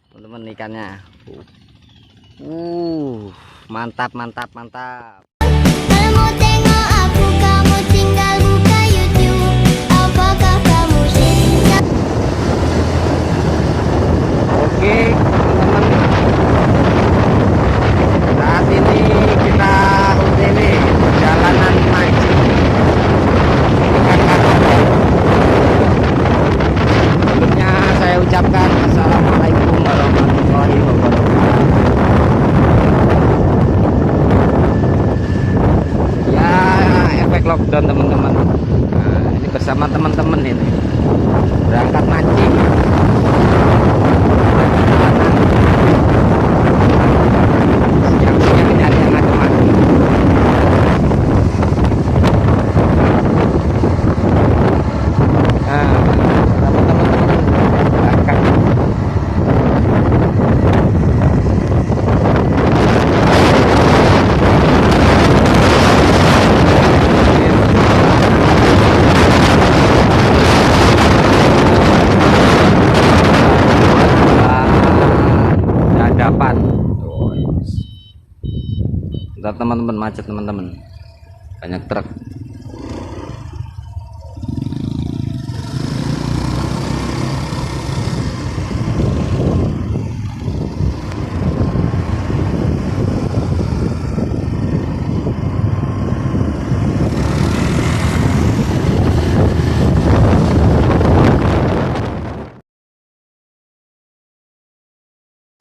teman-teman ikannya. Mantap mantap mantap. Kamu tengok aku, kamu tinggal buka YouTube. Apakah kamu suka? Oke teman-teman, saat ini kita ini jalanan mancing. Ini kan kapal. Sebelumnya saya ucapkan assalamualaikum warahmatullahi wabarakatuh. Ya, efek lockdown teman-teman. Nah, ini bersama teman-teman ini berangkat mancing. Siang-siang ini ada yang macam-macam. Nah, teman-teman berangkat. Dadapan. Ntar teman-teman macet teman-teman. Banyak truk.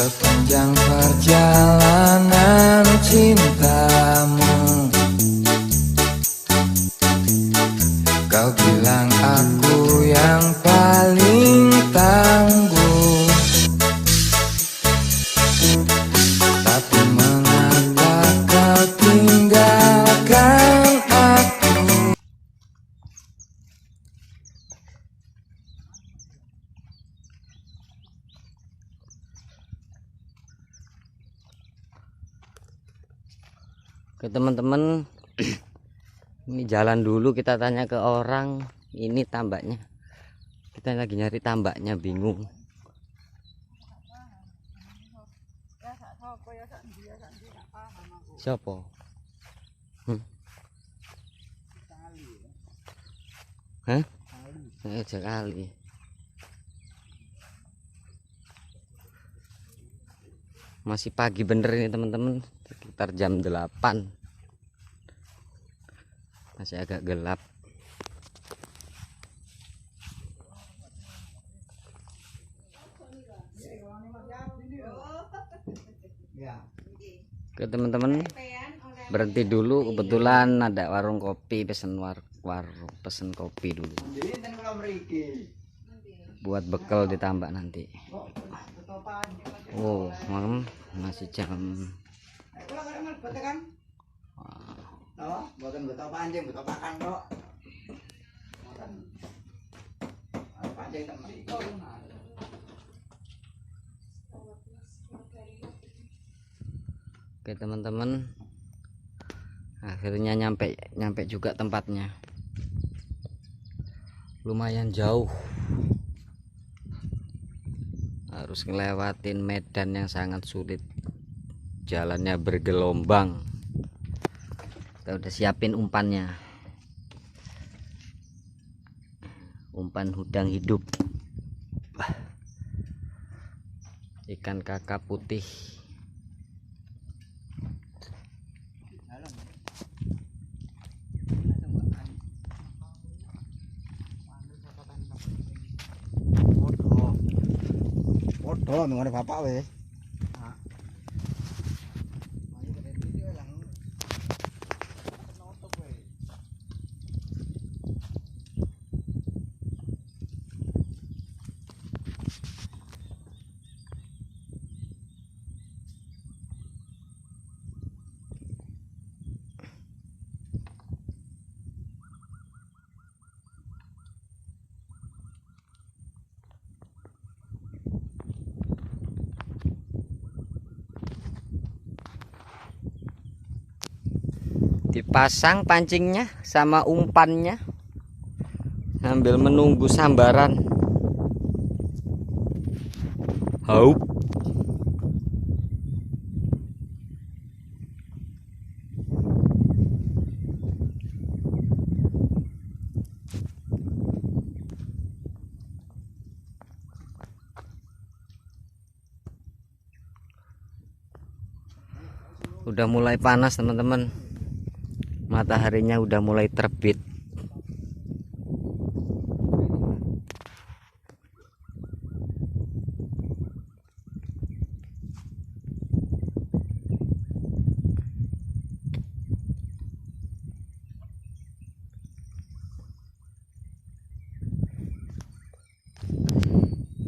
Sepanjang perjalanan cintamu, kau bilang aku yang paling tangguh. Tapi mengapa kau tinggalkan aku? Oke teman-teman, ini jalan dulu, kita tanya ke orang. Ini tambaknya, kita lagi nyari tambaknya, bingung. Siapa? Hah? Sekali. Masih pagi bener ini teman-teman, sekitar jam 8. Masih agak gelap. Oke teman-teman, berhenti dulu, kebetulan ada warung kopi, pesen pesen kopi dulu buat bekal di tambak nanti. Oh, masih jam. Bukan betul panjang, betul pakan kok. Panjang teman. Oke teman-teman, akhirnya nyampe juga tempatnya. Lumayan jauh, harus ngelewatin medan yang sangat sulit, jalannya bergelombang. Kita udah siapin umpannya, umpan udang hidup, ikan kakap putih. Waduh, mengenai bapak weh. Dipasang pancingnya sama umpannya sambil menunggu sambaran. Haup. Udah mulai panas teman-teman, mataharinya udah mulai terbit.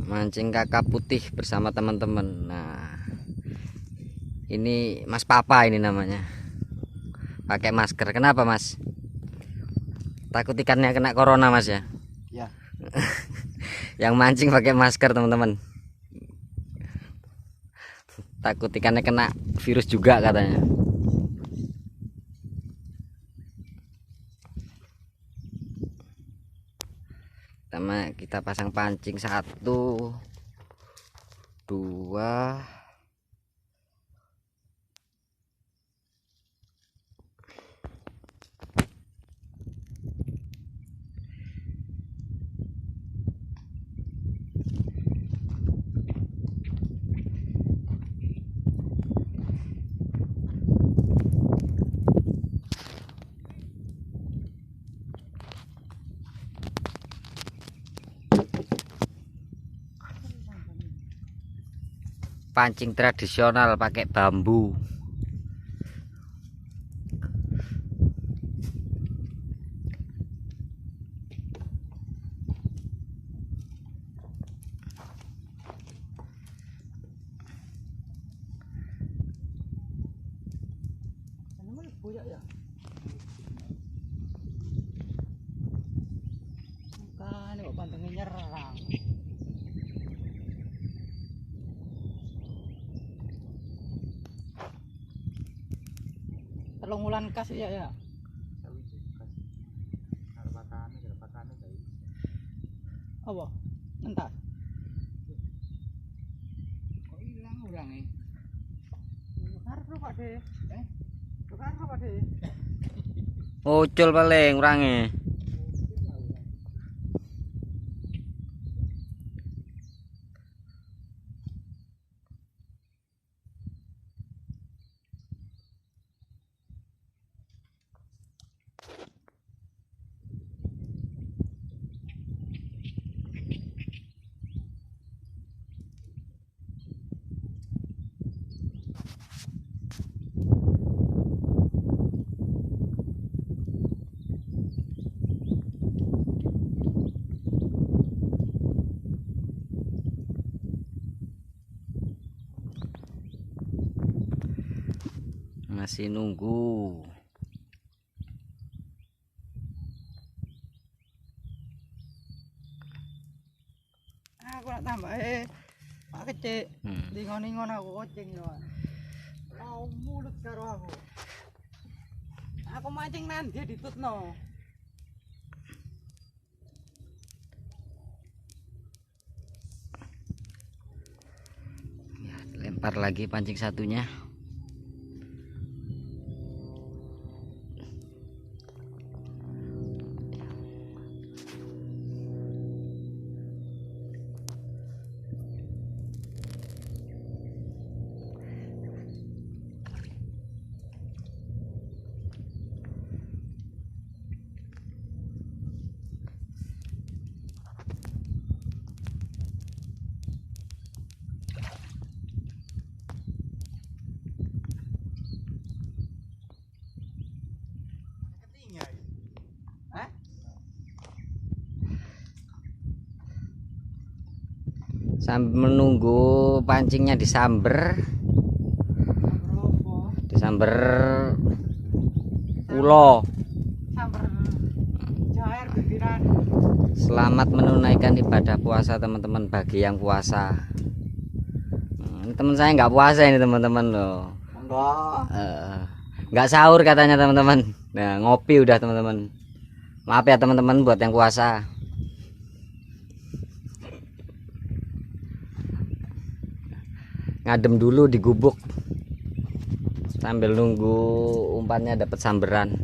Mancing kakap putih bersama teman-teman. Nah, ini Mas Papa ini namanya. Pakai masker. Kenapa Mas? Takut ikannya kena corona Mas ya? Ya. Yang mancing pakai masker teman-teman. Takut ikannya kena virus juga katanya. Pertama kita pasang pancing 1 2. Pancing tradisional pakai bambu. Kan kok pantengnya nyerang. Telung wulan kas ya. Apa? Entar. Kok hilang orangnya? Karo Pak De. Karo Pak De. Ucul paling orangnya. Masih nunggu. Aku nak tambah Pak kecil. Lingon-lingon aku kucing yo. Mau mulut karo aku. Aku mancing nanti ditutno. Ya, lempar lagi pancing satunya. Sambil menunggu pancingnya disamber ulo. Selamat menunaikan ibadah puasa teman-teman, bagi yang puasa. Ini teman saya nggak puasa ini teman-teman loh. Nggak sahur katanya teman-teman. Nah, ngopi udah teman-teman. Maaf ya teman-teman buat yang puasa. Ngadem dulu di gubuk sambil nunggu umpannya dapat samberan.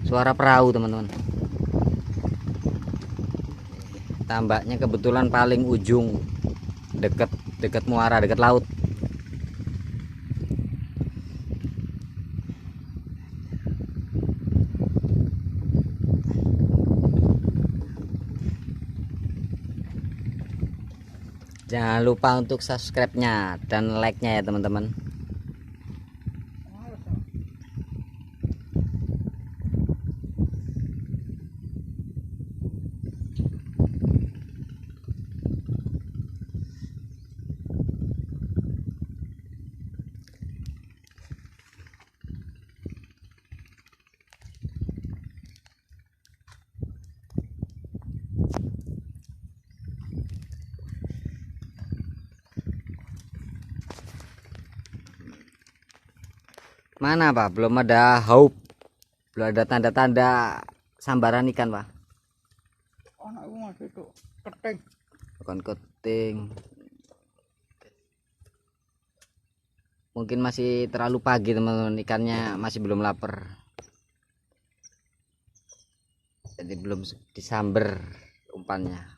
Suara perahu teman-teman. Tambaknya kebetulan paling ujung, deket muara, deket laut. Jangan lupa untuk subscribe-nya dan like-nya ya teman-teman. Mana Pak? Belum ada haup, belum ada tanda-tanda sambaran ikan Pak. Anak aku masih itu keting. Bukan keting. Mungkin masih terlalu pagi teman-teman, ikannya masih belum lapar. Jadi belum disamber umpannya.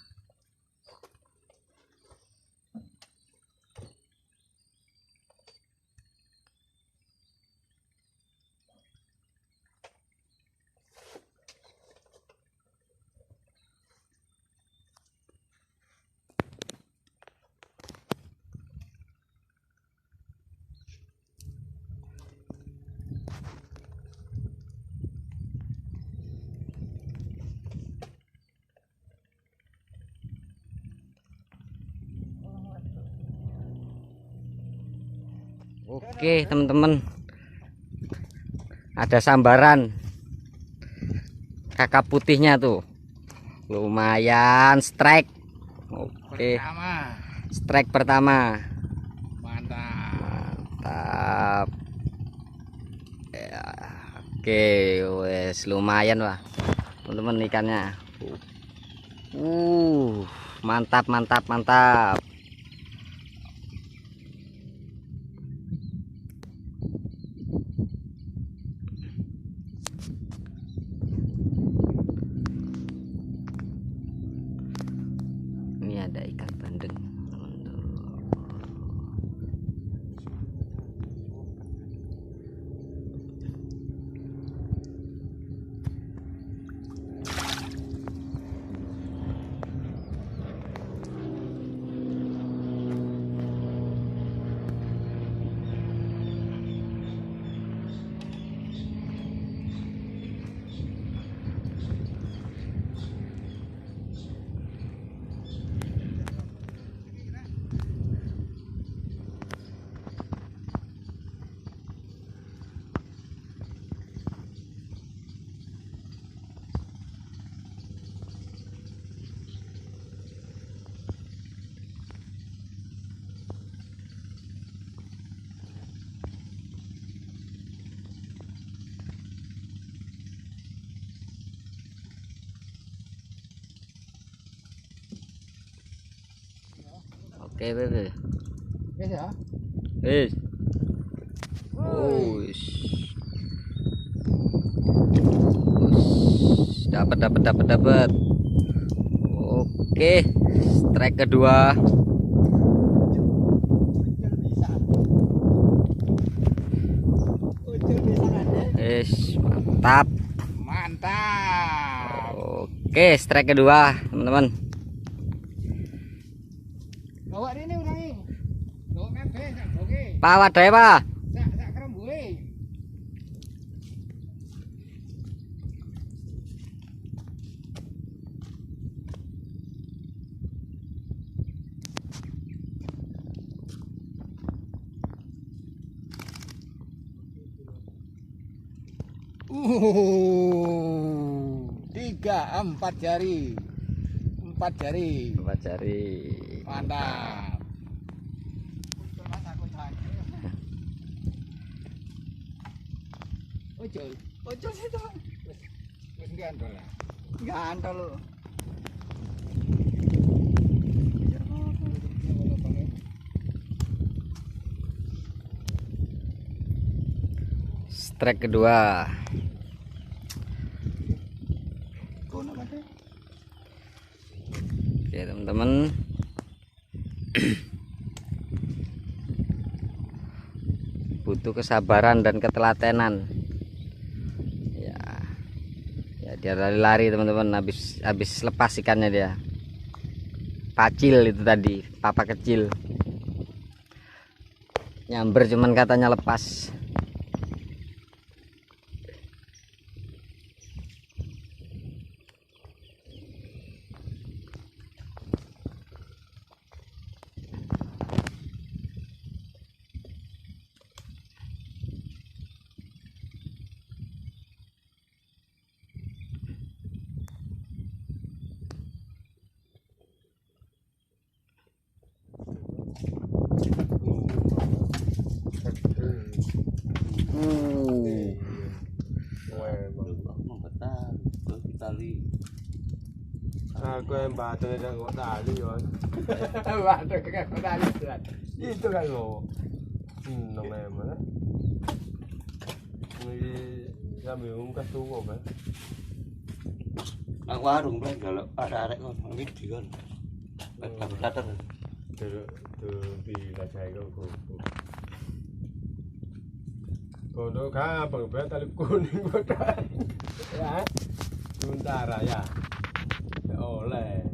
Oke teman-teman, ada sambaran kakap putihnya tuh, lumayan strike. Oke, strike pertama, mantap ya. Oke, wes lumayan lah teman-teman ikannya. Mantap mantap mantap. Ini ada ikan bandeng. Oke, bebe. Wes ya. Wis. Wis. Dapat. Oke, strike kedua. Wis, mantap. Oke, strike kedua, teman-teman. Bawa ini ulangi. Bawa kabeh sak boke. Pak wadahe, Pak. Sak kerembuke. Tiga, 4 jari. 4 jari. Mantap. Ojo sih tuh. Wis gandol. Gandol lo. Strike kedua. Oke teman-teman, butuh kesabaran dan ketelatenan ya. Ya dia lari-lari teman-teman, habis lepas ikannya dia. Pacil itu tadi, papa kecil. Nyamber cuman katanya lepas. Aku yang batu dan kok tali kan. Batu kan kok tali itu kan lo. Namanya. Ini sambil ungkas tuh kan. Aku warung kan kalau ada kok ngambil di kan. Datar. Tuh di lajai kok. Kono kan pengen tali kuning kok. Ya. Sementara ya. Oleh.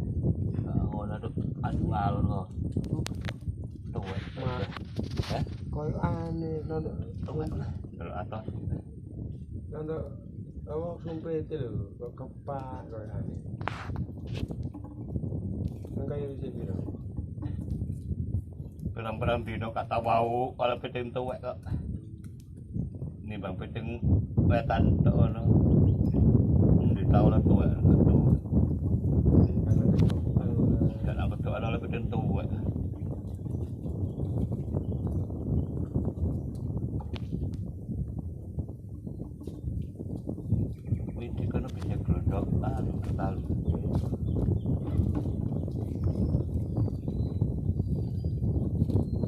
Ngono tuh anu ngalor kok. Tuwek. Koyo aneh nono Tuwek lah. Kalau atas. nono apa sumpah itu lho kok kepak koyo aneh. Nang kaya wis piro. Perang-perang dino kak tau bau kalau piting tuwek kok. Ini bang piting wetan tok ngono. Di tau lah tuwek. Dan aku tuh ada lebih tentu buat. Ini kan bisa kerodok, ketali.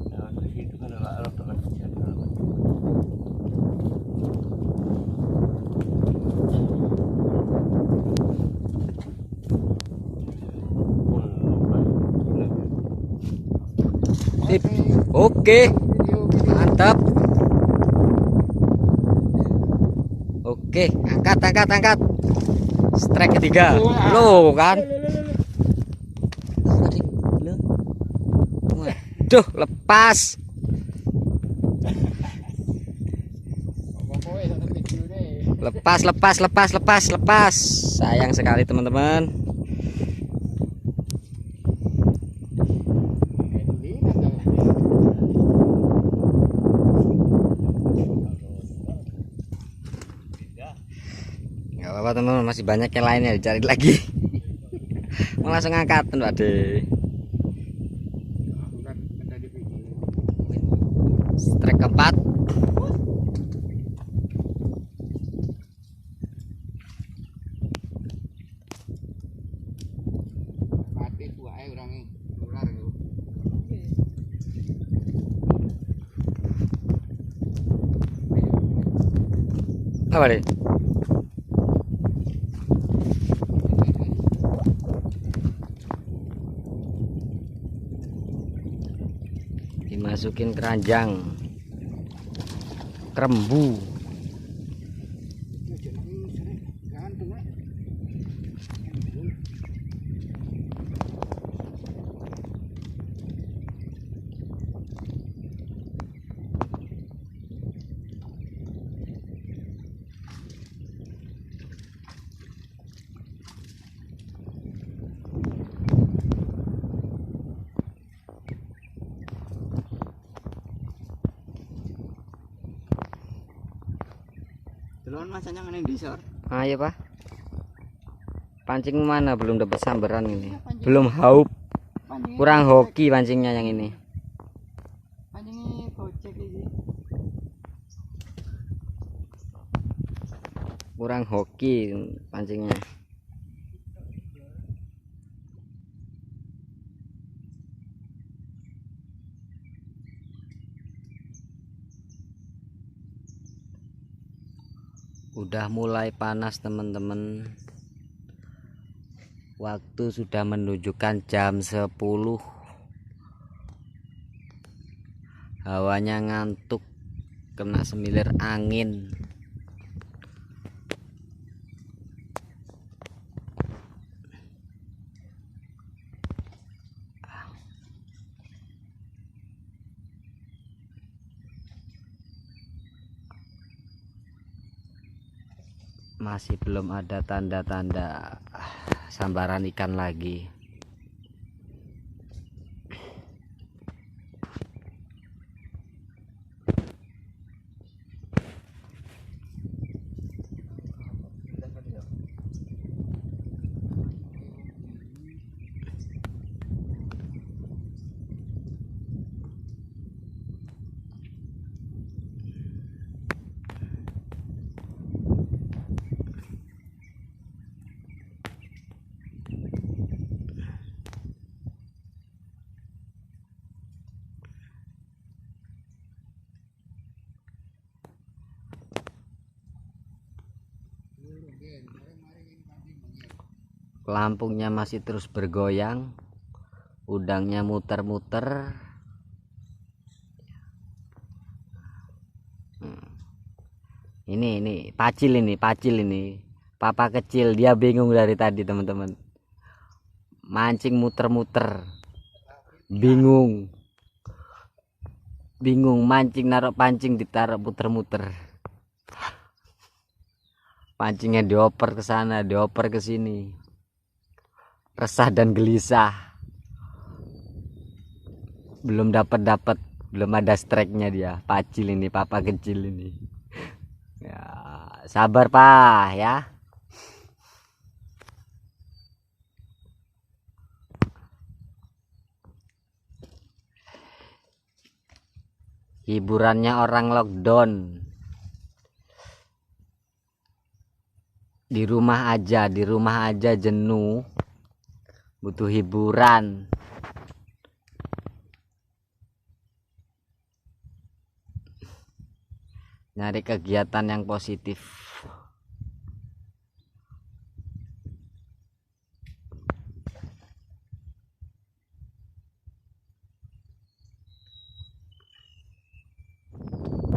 Nah, di situ kan ada orang kecil. Sip. Oke, mantap. Oke, angkat. Strike ketiga. Loh kan. Waduh, lepas. Lepas. Sayang sekali teman-teman. Nggak apa-apa teman-teman, masih banyak yang lainnya dicari lagi. Mau langsung angkat Mbak De. Strike keempat. Apa deh? Dimasukin keranjang kerembu. Delon masanya ngene ndi, Sor? Ayo Pak, pancing mana belum dapat sambaran ini, belum haup, kurang hoki pancingnya yang ini. Pancingnya gocek iki. Kurang hoki pancingnya. Udah mulai panas teman-teman. Waktu sudah menunjukkan jam 10. Hawanya ngantuk, kena semilir angin. Masih belum ada tanda-tanda sambaran ikan lagi. Pelampungnya masih terus bergoyang, udangnya muter-muter. Ini pacil ini. Papa kecil, dia bingung dari tadi teman-teman. Mancing muter-muter. Bingung mancing, naruh pancing ditaruh muter-muter. Pancingnya dioper ke sana, dioper ke sini. Resah dan gelisah. Belum dapat, belum ada strike-nya dia. Pacil ini, papa kecil ini. Ya, sabar Pak ya. Hiburannya orang lockdown. Di rumah aja jenuh. Butuh hiburan. Nyari kegiatan yang positif.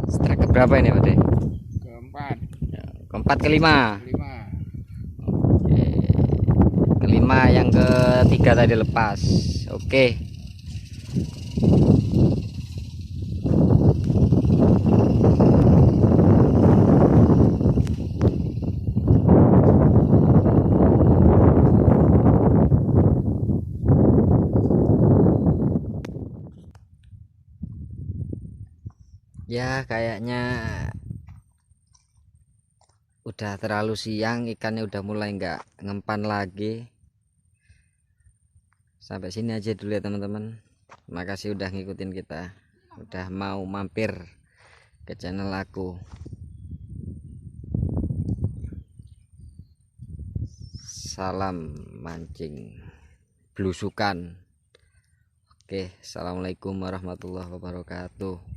Strike berapa ini Pak? Keempat, Keempat, kelima. kelima. Kelima, yang ketiga tadi lepas. Oke. Ya kayaknya udah terlalu siang, ikannya udah mulai nggak ngempan lagi. Sampai sini aja dulu ya teman-teman. Makasih udah ngikutin kita, udah mau mampir ke channel aku. Salam mancing belusukan. Oke, assalamualaikum warahmatullahi wabarakatuh.